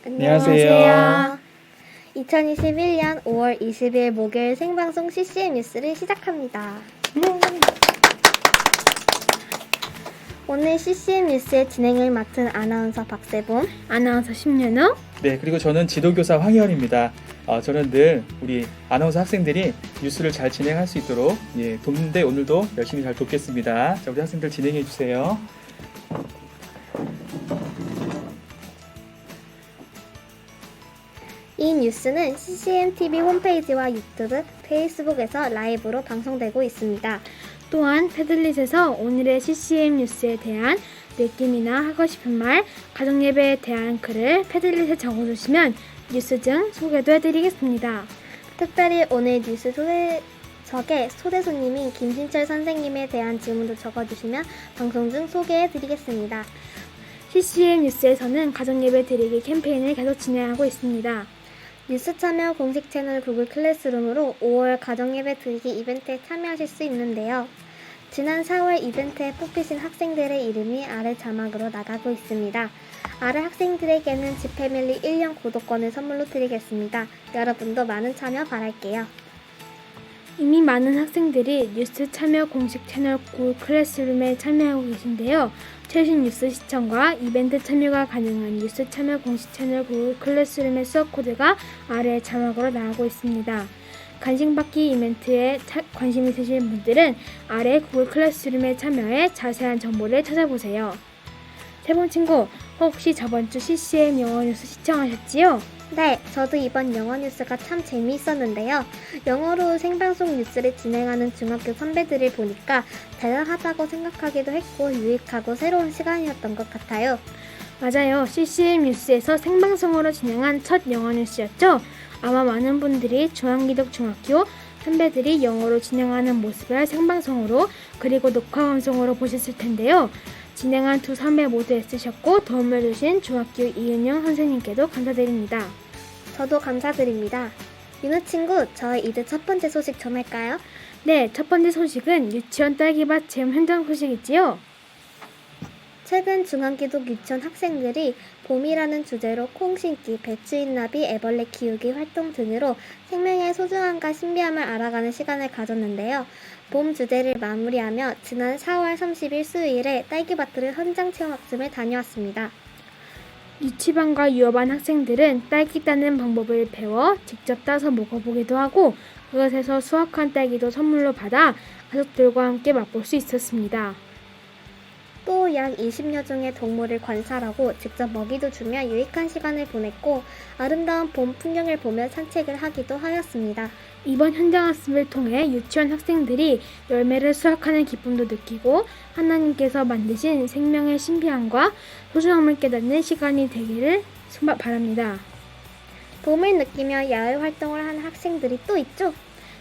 안녕하세요. 2021년 5월 20일 목요일 생방송 CCM 뉴스를 시작합니다. 오늘 CCM 뉴스의 진행을 맡은 아나운서 박세봄, 아나운서 심연호. 네, 그리고 저는 지도교사 황희원입니다. 저는 늘 우리 아나운서 학생들이 뉴스를 잘 진행할 수 있도록 돕는데 오늘도 열심히 잘 돕겠습니다. 자, 우리 학생들 진행해 주세요. 이 뉴스는 CCMTV 홈페이지와 유튜브, 페이스북에서 라이브로 방송되고 있습니다. 또한 패들릿에서 오늘의 CCM 뉴스에 대한 느낌이나 하고 싶은 말, 가정예배에 대한 글을 패들릿에 적어주시면 뉴스 중 소개도 해드리겠습니다. 특별히 오늘 뉴스 소개석에 초대 손님인 김신철 선생님에 대한 질문도 적어주시면 방송 중 소개해드리겠습니다. CCM 뉴스에서는 가정예배 드리기 캠페인을 계속 진행하고 있습니다. 뉴스 참여 공식 채널 구글 클래스룸으로 5월 가정예배 드리기 이벤트에 참여하실 수 있는데요. 지난 4월 이벤트에 뽑히신 학생들의 이름이 아래 자막으로 나가고 있습니다. 아래 학생들에게는 지패밀리 1년 구독권을 선물로 드리겠습니다. 여러분도 많은 참여 바랄게요. 이미 많은 학생들이 뉴스 참여 공식 채널 구글 클래스룸에 참여하고 계신데요. 최신 뉴스 시청과 이벤트 참여가 가능한 뉴스 참여 공식 채널 구글 클래스룸의 수업 코드가 아래 자막으로 나가고 있습니다. 간식받기 이벤트에 관심 있으신 분들은 아래 구글 클래스룸에 참여해 자세한 정보를 찾아보세요. 세봄 친구, 혹시 저번 주 CCM 영어 뉴스 시청하셨지요? 네, 저도 이번 영어 뉴스가 참 재미있었는데요. 영어로 생방송 뉴스를 진행하는 중학교 선배들을 보니까 대단하다고 생각하기도 했고 유익하고 새로운 시간이었던 것 같아요. 맞아요. CCM 뉴스에서 생방송으로 진행한 첫 영어 뉴스였죠? 아마 많은 분들이 중앙기독 중학교 선배들이 영어로 진행하는 모습을 생방송으로 그리고 녹화 방송으로 보셨을 텐데요. 진행한 두 선배 모두 애쓰셨고 도움을 주신 중학교 이은영 선생님께도 감사드립니다. 저도 감사드립니다. 윤우 친구, 저희 이제 첫 번째 소식 전할까요? 네, 첫 번째 소식은 유치원 딸기밭 체험 현장 소식이지요. 최근 중앙기독 유치원 학생들이 봄이라는 주제로 콩 심기, 배추잎나비, 애벌레 키우기 활동 등으로 생명의 소중함과 신비함을 알아가는 시간을 가졌는데요. 봄 주제를 마무리하며 지난 4월 30일 수요일에 딸기밭으로 현장 체험 학습을 다녀왔습니다. 유치반과 유어반 학생들은 딸기 따는 방법을 배워 직접 따서 먹어보기도 하고 그것에서 수확한 딸기도 선물로 받아 가족들과 함께 맛볼 수 있었습니다. 또 약 20여 종의 동물을 관찰하고 직접 먹이도 주며 유익한 시간을 보냈고 아름다운 봄 풍경을 보며 산책을 하기도 하였습니다. 이번 현장 학습을 통해 유치원 학생들이 열매를 수확하는 기쁨도 느끼고 하나님께서 만드신 생명의 신비함과 소중함을 깨닫는 시간이 되기를 바랍니다. 봄을 느끼며 야외 활동을 하는 학생들이 또 있죠?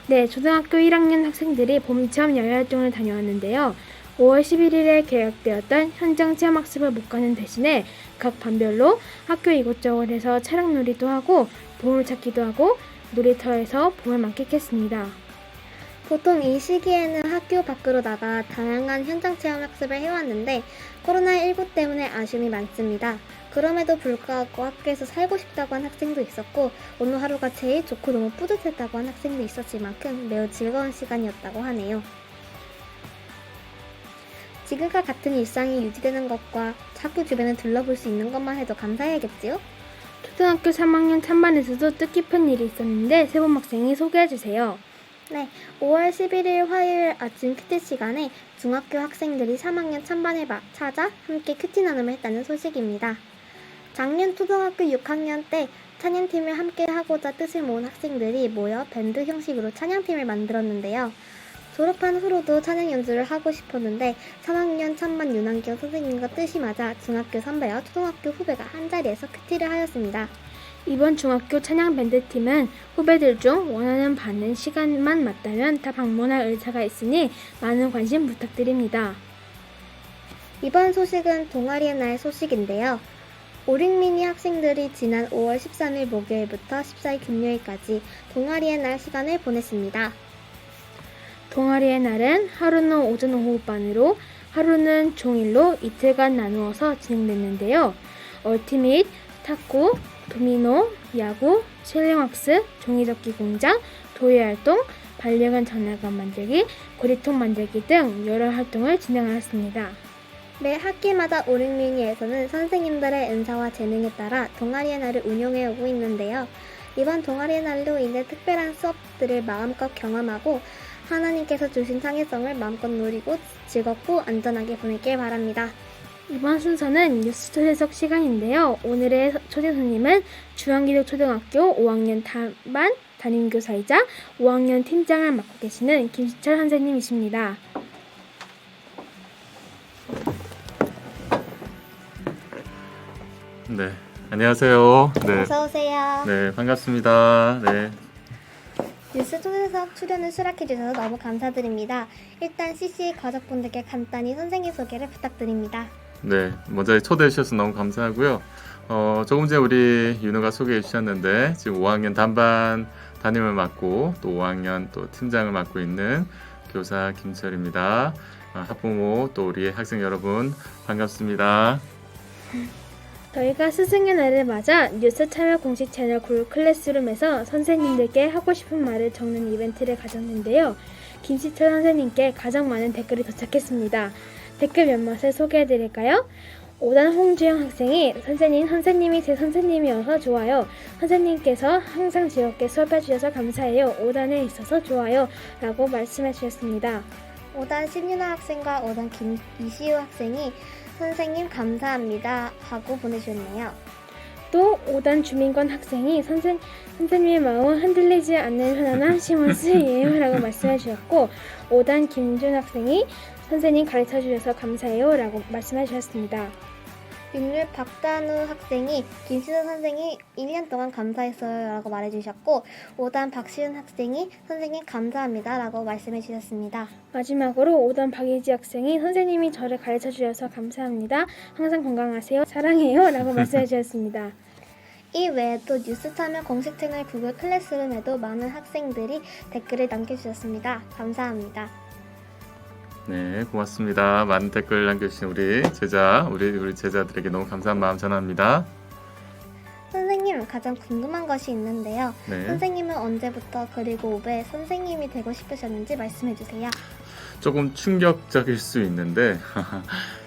네, 초등학교 1학년 학생들이 봄체험 야외 활동을 다녀왔는데요. 5월 11일에 계획되었던 현장 체험 학습을 못 가는 대신에 각 반별로 학교 이곳저곳에서 차량놀이도 하고 봄을 찾기도 하고 놀이터에서 봄을 만끽했습니다. 보통 이 시기에는 학교 밖으로 나가 다양한 현장 체험 학습을 해왔는데 코로나19 때문에 아쉬움이 많습니다. 그럼에도 불구하고 학교에서 살고 싶다고 한 학생도 있었고 오늘 하루가 제일 좋고 너무 뿌듯했다고 한 학생도 있었을 만큼 매우 즐거운 시간이었다고 하네요. 지금과 같은 일상이 유지되는 것과 학교 주변을 둘러볼 수 있는 것만 해도 감사해야겠지요? 초등학교 3학년 찬반에서도 뜻깊은 일이 있었는데 세봄 학생이 소개해주세요. 네, 5월 11일 화요일 아침 큐티 시간에 중학교 학생들이 3학년 찬반을 찾아 함께 큐티 나눔을 했다는 소식입니다. 작년 초등학교 6학년 때 찬양팀을 함께 하고자 뜻을 모은 학생들이 모여 밴드 형식으로 찬양팀을 만들었는데요. 졸업한 후로도 찬양 연주를 하고 싶었는데 3학년 찬반 윤한경 선생님과 뜻이 맞아 중학교 선배와 초등학교 후배가 한자리에서 큐티를 하였습니다. 이번 중학교 찬양 밴드팀은 후배들 중 원하는 반은 시간만 맞다면 다 방문할 의사가 있으니 많은 관심 부탁드립니다. 이번 소식은 동아리의 날 소식인데요. 오륙미니 학생들이 지난 5월 13일 목요일부터 14일 금요일까지 동아리의 날 시간을 보냈습니다. 동아리의 날은 하루는 오전 오후반으로 하루는 종일로 이틀간 나누어서 진행됐는데요. 얼티밋, 탁구, 도미노, 야구, 실용학습, 종이접기 공장, 도예활동, 반려견 장난감 만들기, 고리통 만들기 등 여러 활동을 진행하였습니다. 매 학기마다 오륙미니에서는 선생님들의 은사와 재능에 따라 동아리의 날을 운영해 오고 있는데요. 이번 동아리의 날로 인해 특별한 수업들을 마음껏 경험하고 하나님께서 주신 창의성을 마음껏 누리고 즐겁고 안전하게 보내길 바랍니다. 이번 순서는 뉴스 초대석 시간인데요. 오늘의 초대 손님은 중앙기독초등학교 5학년 반 담임교사이자 5학년 팀장을 맡고 계시는 김시철 선생님이십니다. 네, 안녕하세요. 네, 어서 오세요. 네, 반갑습니다. 네, 뉴스 초대석 출연을 수락해 주셔서 너무 감사드립니다. 일단 CC 가족분들께 간단히 선생님 소개를 부탁드립니다. 네, 먼저 초대해 주셔서 너무 감사하고요. 조금 전에 우리 윤호가 소개해 주셨는데 지금 5학년 단반 담임을 맡고 또 5학년 또 팀장을 맡고 있는 교사 김철입니다. 학부모 또 우리 학생 여러분 반갑습니다. 저희가 스승의 날을 맞아 뉴스 참여 공식 채널 굴 클래스룸에서 선생님들께 하고 싶은 말을 적는 이벤트를 가졌는데요. 김시철 선생님께 가장 많은 댓글이 도착했습니다. 댓글 몇몇을 소개해드릴까요? 5단 홍주영 학생이 선생님이 제 선생님이어서 좋아요. 선생님께서 항상 즐겁게 수업해주셔서 감사해요. 5단에 있어서 좋아요. 라고 말씀해주셨습니다. 5단 신윤아 학생과 5단 이시우 학생이 선생님 감사합니다 하고 보내주셨네요. 또 5단 주민권 학생이 선생님의 마음은 흔들리지 않는 편안한 시몬스예요 라고 말씀해 주셨고 5단 김준 학생이 선생님 가르쳐 주셔서 감사해요 라고 말씀해 주셨습니다. 6률 박단우 학생이 김시선 선생이 1년 동안 감사했어요 라고 말해주셨고 5단 박시은 학생이 선생님 감사합니다 라고 말씀해 주셨습니다. 마지막으로 5단 박예지 학생이 선생님이 저를 가르쳐 주셔서 감사합니다. 항상 건강하세요. 사랑해요 라고 말씀해 주셨습니다. 이 외에도 뉴스 참여 공식 채널 구글 클래스룸에도 많은 학생들이 댓글을 남겨주셨습니다. 감사합니다. 네, 고맙습니다. 많은 댓글 남겨주신 우리 제자들에게 너무 감사한 마음 전합니다. 선생님, 가장 궁금한 것이 있는데요. 네, 선생님은 언제부터 그리고 왜 선생님이 되고 싶으셨는지 말씀해 주세요. 조금 충격적일 수 있는데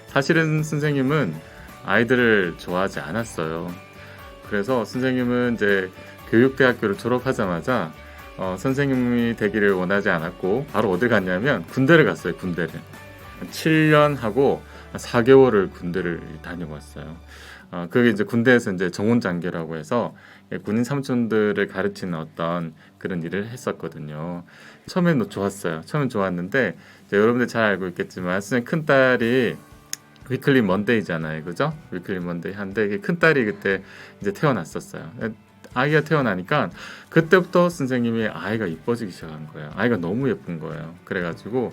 사실은 선생님은 아이들을 좋아하지 않았어요. 그래서 선생님은 이제 교육대학교를 졸업하자마자 선생님이 되기를 원하지 않았고 바로 어디 갔냐면 군대를 갔어요. 군대를 7년 하고 4개월을 군대를 다녀왔어요. 그게 이제 군대에서 이제 정원장교라고 해서 군인 삼촌들을 가르치는 어떤 그런 일을 했었거든요. 처음에는 좋았어요. 처음엔 좋았는데 이제 여러분들 잘 알고 있겠지만 선생님 큰 딸이 위클리 먼데이잖아요, 그죠? 위클리 먼데이 한데 큰 딸이 그때 이제 태어났었어요. 아이가 태어나니까 그때부터 선생님이 아이가 이뻐지기 시작한 거예요. 아이가 너무 예쁜 거예요. 그래가지고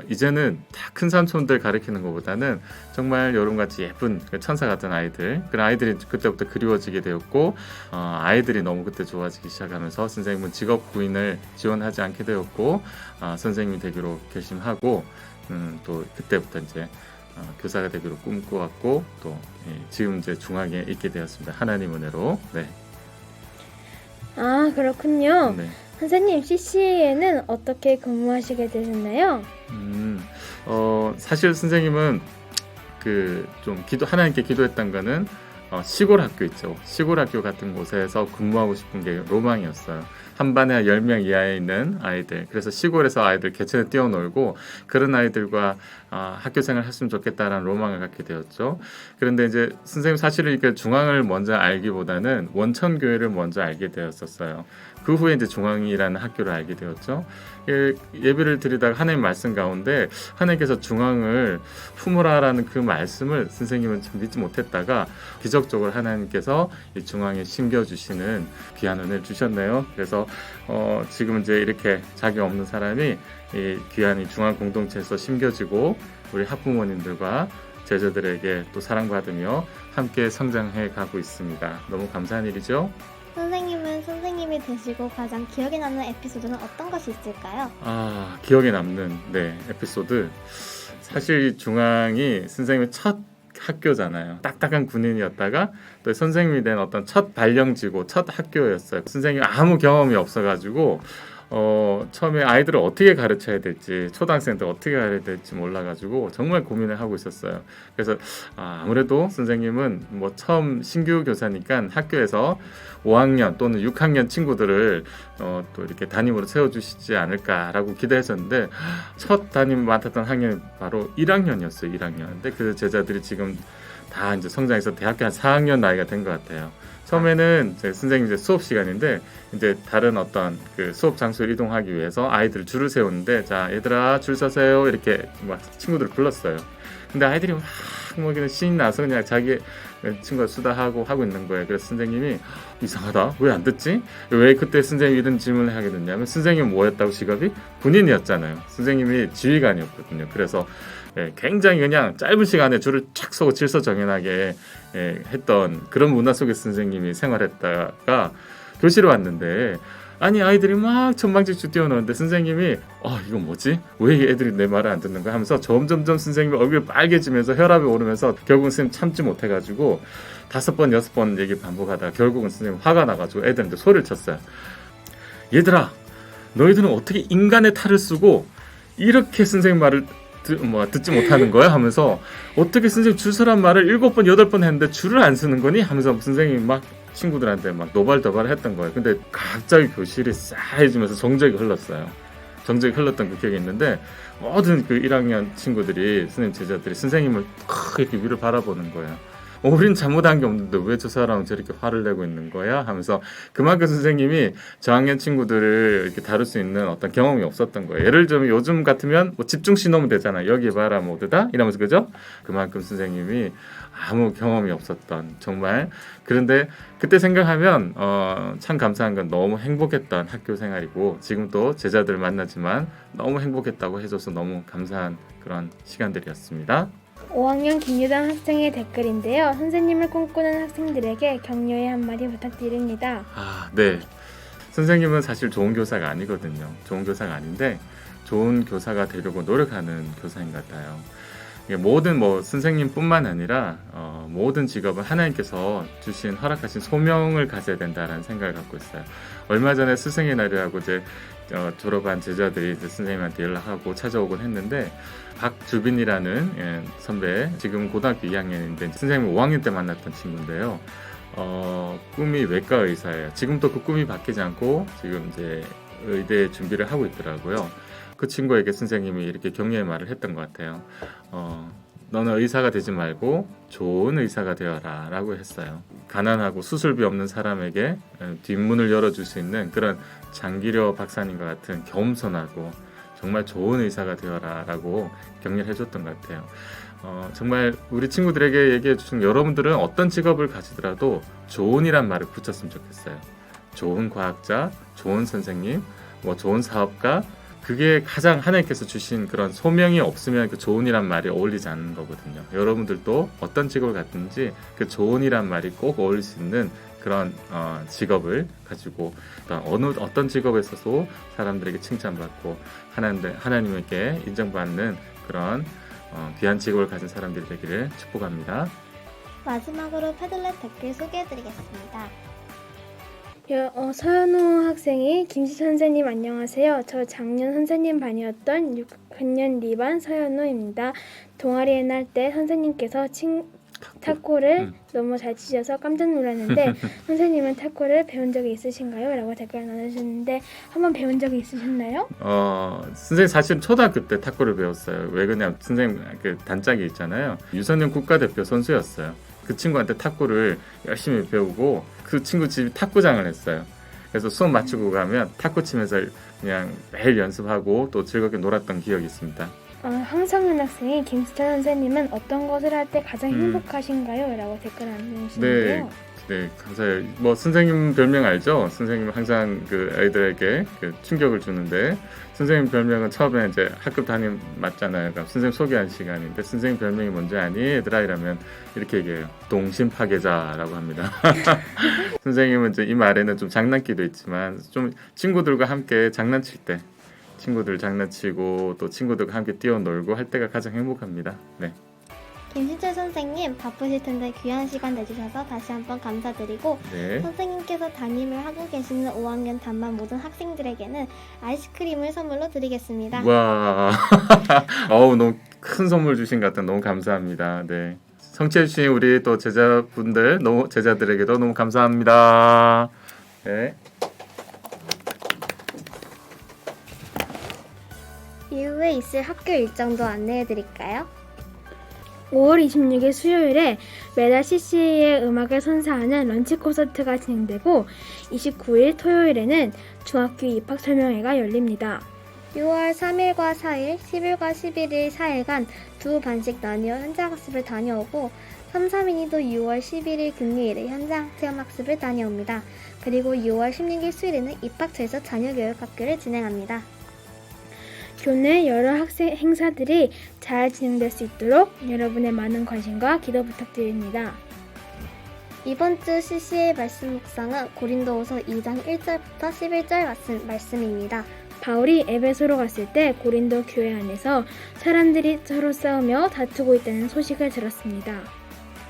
이제는 다 큰 삼촌들 가르치는 것보다는 정말 여러분같이 예쁜 천사 같은 아이들 그런 아이들이 그때부터 그리워지게 되었고 아이들이 너무 그때 좋아지기 시작하면서 선생님은 직업 구인을 지원하지 않게 되었고 선생님이 되기로 결심하고 또 그때부터 이제 교사가 되기로 꿈꾸었고 또 지금 이제 중앙에 있게 되었습니다. 하나님 은혜로. 네. 아 그렇군요. 네. 선생님 CC에는 어떻게 근무하시게 되셨나요? 사실 선생님은 좀 하나님께 기도했던 거는 시골 학교 있죠. 시골 학교 같은 곳에서 근무하고 싶은 게 로망이었어요. 한 반에 10명 이하에 있는 아이들. 그래서 시골에서 아이들 개천에 뛰어놀고 그런 아이들과 학교 생활을 했으면 좋겠다라는 로망을 갖게 되었죠. 그런데 이제 선생님 사실은 이렇게 중앙을 먼저 알기보다는 원천교회를 먼저 알게 되었었어요. 그 후에 이제 중앙이라는 학교를 알게 되었죠. 예배를 드리다가 하나님 말씀 가운데 하나님께서 중앙을 품으라라는 그 말씀을 선생님은 참 믿지 못했다가 기적적으로 하나님께서 이 중앙에 심겨주시는 귀한 은혜를 주셨네요. 그래서 지금 이제 이렇게 자격 없는 사람이 이 귀한 이 중앙 공동체에서 심겨지고 우리 학부모님들과 제자들에게 또 사랑받으며 함께 성장해 가고 있습니다. 너무 감사한 일이죠. 선생님은 선생님이 되시고 가장 기억에 남는 에피소드는 어떤 것이 있을까요? 기억에 남는 에피소드. 사실 이 중앙이 선생님의 첫 학교잖아요. 딱딱한 군인이었다가 또 선생님이 된 어떤 첫 발령지고 첫 학교였어요. 선생님이 아무 경험이 없어가지고 처음에 아이들을 어떻게 가르쳐야 될지, 초등학생들 어떻게 가르쳐야 될지 몰라가지고 정말 고민을 하고 있었어요. 그래서 아무래도 선생님은 뭐 처음 신규 교사니까 학교에서 5학년 또는 6학년 친구들을 또 이렇게 담임으로 세워주시지 않을까라고 기대했었는데, 첫 담임 맡았던 학년이 바로 1학년이었어요. 1학년. 근데 그 제자들이 지금 다 이제 성장해서 대학교 한 4학년 나이가 된 것 같아요. 처음에는 이제 선생님 이제 수업 시간인데 이제 다른 어떤 그 수업 장소를 이동하기 위해서 아이들 줄을 세우는데, 자 얘들아 줄 서세요 이렇게 막 친구들을 불렀어요. 근데 아이들이 막 그냥 신이 나서 그냥 자기 친구가 수다하고 하고 있는 거예요. 그래서 선생님이 이상하다, 왜 안 듣지? 왜 그때 선생님이 이런 질문을 하게 됐냐면, 선생님은 뭐였다고 직업이? 군인이었잖아요. 선생님이 지휘관이었거든요. 그래서 굉장히 그냥 짧은 시간에 줄을 착 서고 질서정연하게 했던 그런 문화 속에 선생님이 생활했다가 교실에 왔는데, 아니 아이들이 막 천방지축 뛰어노는데 선생님이 이건 뭐지? 왜 애들이 내 말을 안 듣는 거야? 하면서 점점점 선생님이 얼굴이 빨개지면서 혈압이 오르면서 결국은 선생님 참지 못해가지고 5번 6번 얘기 반복하다가 결국은 선생님 화가 나가지고 애들한테 소리를 쳤어요. 얘들아, 너희들은 어떻게 인간의 탈을 쓰고 이렇게 선생님 말을 듣지 못하는 거야? 하면서 어떻게 선생님 줄 서란 말을 7번 8번 했는데 줄을 안 쓰는 거니? 하면서 선생님이 막 친구들한테 막 노발도발을 했던 거예요. 근데 갑자기 교실이 싸해지면서 정적이 흘렀어요. 정적이 흘렀던 그 기억이 있는데, 모든 그 1학년 친구들이, 선생님 제자들이 선생님을 탁 이렇게 위를 바라보는 거예요. 우린 잘못한 게 없는데 왜 저 사람은 저렇게 화를 내고 있는 거야? 하면서 그만큼 선생님이 저학년 친구들을 이렇게 다룰 수 있는 어떤 경험이 없었던 거예요. 예를 들면 요즘 같으면 뭐 집중시 놓으면 되잖아요. 여기 봐라 모두다 이러면서, 그죠? 그만큼 선생님이 아무 경험이 없었던, 정말, 그런데 그때 생각하면 참 감사한 건 너무 행복했던 학교 생활이고, 지금 또 제자들 만나지만 너무 행복했다고 해줘서 너무 감사한 그런 시간들이었습니다. 5학년 김유당 학생의 댓글인데요. 선생님을 꿈꾸는 학생들에게 격려의 한마디 부탁드립니다. 네. 선생님은 사실 좋은 교사가 아니거든요. 좋은 교사가 아닌데 좋은 교사가 되려고 노력하는 교사인 것 같아요. 모든 선생님뿐만 아니라 모든 직업은 하나님께서 주신 허락하신 소명을 가져야 된다라는 생각을 갖고 있어요. 얼마 전에 스승의 날이라고 이제 졸업한 제자들이 이제 선생님한테 연락하고 찾아오곤 했는데, 박주빈이라는 선배, 지금 고등학교 2학년인데 선생님 5학년 때 만났던 친구인데요. 꿈이 외과 의사예요. 지금도 그 꿈이 바뀌지 않고 지금 이제 의대 준비를 하고 있더라고요. 그 친구에게 선생님이 이렇게 격려의 말을 했던 것 같아요. 너는 의사가 되지 말고 좋은 의사가 되어라 라고 했어요. 가난하고 수술비 없는 사람에게 뒷문을 열어줄 수 있는 그런 장기려 박사님과 같은 겸손하고 정말 좋은 의사가 되어라 라고 격려를 해줬던 것 같아요. 정말 우리 친구들에게 얘기해 주신, 여러분들은 어떤 직업을 가지더라도 좋은이란 말을 붙였으면 좋겠어요. 좋은 과학자, 좋은 선생님, 좋은 사업가, 그게 가장 하나님께서 주신 그런 소명이 없으면 그 좋은이란 말이 어울리지 않는 거거든요. 여러분들도 어떤 직업을 갖든지 그 좋은이란 말이 꼭 어울릴 수 있는 그런 직업을 가지고, 어떤 직업에 있어서 사람들에게 칭찬받고 하나님에게 인정받는 그런 귀한 직업을 가진 사람들이 되기를 축복합니다. 마지막으로 패들렛 댓글 소개해드리겠습니다. 서현우 학생이 김씨 선생님 안녕하세요. 저 작년 선생님 반이었던 6학년 D반 서현우입니다. 동아리에 날 때 선생님께서 탁구를 너무 잘 치셔서 깜짝 놀랐는데 선생님은 탁구를 배운 적이 있으신가요? 라고 댓글 나누셨는데 한번 배운 적이 있으셨나요? 선생님 사실 초등학교 때 탁구를 배웠어요. 왜 그러냐면 선생님 그 단짝이 있잖아요. 유소년 국가대표 선수였어요. 그 친구한테 탁구를 열심히 배우고 그 친구 집이 탁구장을 했어요. 그래서 수업 마치고 가면 탁구 치면서 그냥 매일 연습하고 또 즐겁게 놀았던 기억이 있습니다. 황성현 학생이 김수찬 선생님은 어떤 것을 할 때 가장 행복하신가요? 라고 댓글 남겨주시는데요. 네, 감사해요. 선생님 별명 알죠? 선생님은 항상 그 아이들에게 그 충격을 주는데, 선생님 별명은 처음에 이제 학급 담임 맞잖아요. 그럼 선생님 소개한 시간인데, 선생님 별명이 뭔지 아니? 얘들아 이러면 이렇게 얘기해요. 동심 파괴자라고 합니다. 선생님은 이제 이 말에는 좀 장난기도 있지만, 좀 친구들과 함께 장난칠 때, 친구들 장난치고 또 친구들과 함께 뛰어놀고 할 때가 가장 행복합니다. 네. 김신철 선생님 바쁘실 텐데 귀한 시간 내주셔서 다시 한번 감사드리고 네. 선생님께서 담임을 하고 계시는 5학년 단반 모든 학생들에게는 아이스크림을 선물로 드리겠습니다. 와, 어우 너무 큰 선물 주신 것 같아. 너무 감사합니다. 네. 청취해주신 우리 또 제자분들, 제자들에게도 너무 감사합니다. 네. 이후에 있을 학교 일정도 안내해드릴까요? 5월 26일 수요일에 매달 CCA의 음악을 선사하는 런치 콘서트가 진행되고 29일 토요일에는 중학교 입학 설명회가 열립니다. 6월 3일과 4일, 10일과 11일 4일간 두 반씩 나뉘어 현장학습을 다녀오고 3, 4민이도 6월 11일 금요일에 현장 체험학습을 다녀옵니다. 그리고 6월 16일 수요일에는 입학처에서 자녀교육학교를 진행합니다. 교내 여러 학생 행사들이 잘 진행될 수 있도록 여러분의 많은 관심과 기도 부탁드립니다. 이번 주 CC의 말씀 묵상은 고린도후서 2장 1절부터 11절 말씀입니다. 바울이 에베소로 갔을 때 고린도 교회 안에서 사람들이 서로 싸우며 다투고 있다는 소식을 들었습니다.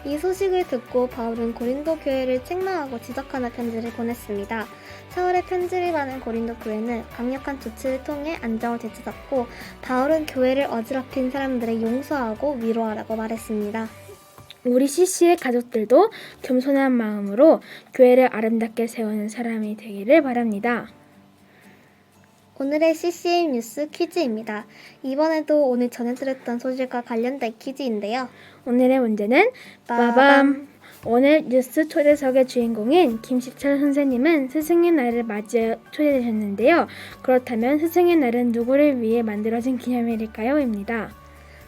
이 소식을 듣고 바울은 고린도 교회를 책망하고 지적하는 편지를 보냈습니다. 4월에 편지를 받은 고린도 교회는 강력한 조치를 통해 안정을 되찾았고 바울은 교회를 어지럽힌 사람들을 용서하고 위로하라고 말했습니다. 우리 CC의 가족들도 겸손한 마음으로 교회를 아름답게 세우는 사람이 되기를 바랍니다. 오늘의 CCM 뉴스 퀴즈입니다. 이번에도 오늘 전해드렸던 소식과 관련된 퀴즈인데요. 오늘의 문제는 빠밤! 오늘 뉴스 초대석의 주인공인 김시철 선생님은 스승의 날을 맞이해 초대되셨는데요. 그렇다면 스승의 날은 누구를 위해 만들어진 기념일일까요? 입니다.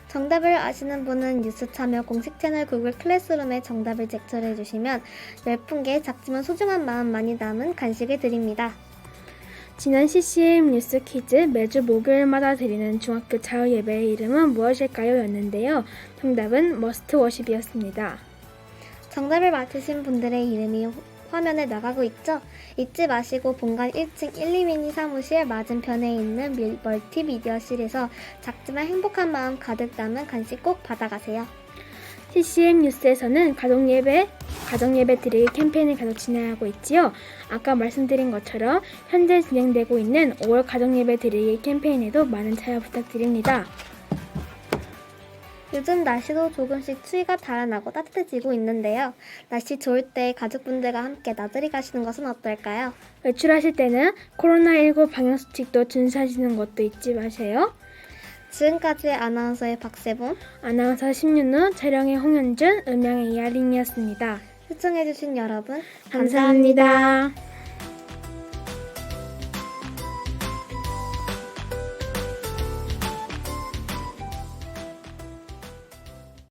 정답을 아시는 분은 뉴스 참여 공식 채널 구글 클래스룸에 정답을 제출해 주시면 10분께 작지만 소중한 마음 많이 담은 간식을 드립니다. 지난 CCM 뉴스 퀴즈 매주 목요일마다 드리는 중학교 자유 예배의 이름은 무엇일까요? 였는데요. 정답은 머스트 워십이었습니다. 정답을 맞히신 분들의 이름이 화면에 나가고 있죠? 잊지 마시고 본관 1층 1, 2미니 사무실 맞은편에 있는 멀티미디어실에서 작지만 행복한 마음 가득 담은 간식 꼭 받아가세요. CCM 뉴스에서는 가정예배 드리기 캠페인을 계속 진행하고 있지요. 아까 말씀드린 것처럼 현재 진행되고 있는 5월 가정예배 드리기 캠페인에도 많은 참여 부탁드립니다. 요즘 날씨도 조금씩 추위가 달아나고 따뜻해지고 있는데요. 날씨 좋을 때 가족분들과 함께 나들이 가시는 것은 어떨까요? 외출하실 때는 코로나19 방역수칙도 준수하시는 것도 잊지 마세요. 지금까지 아나운서의 박세봉, 아나운서 심윤우, 촬영의 홍현준, 음향의 이하린이었습니다. 시청해주신 여러분 감사합니다.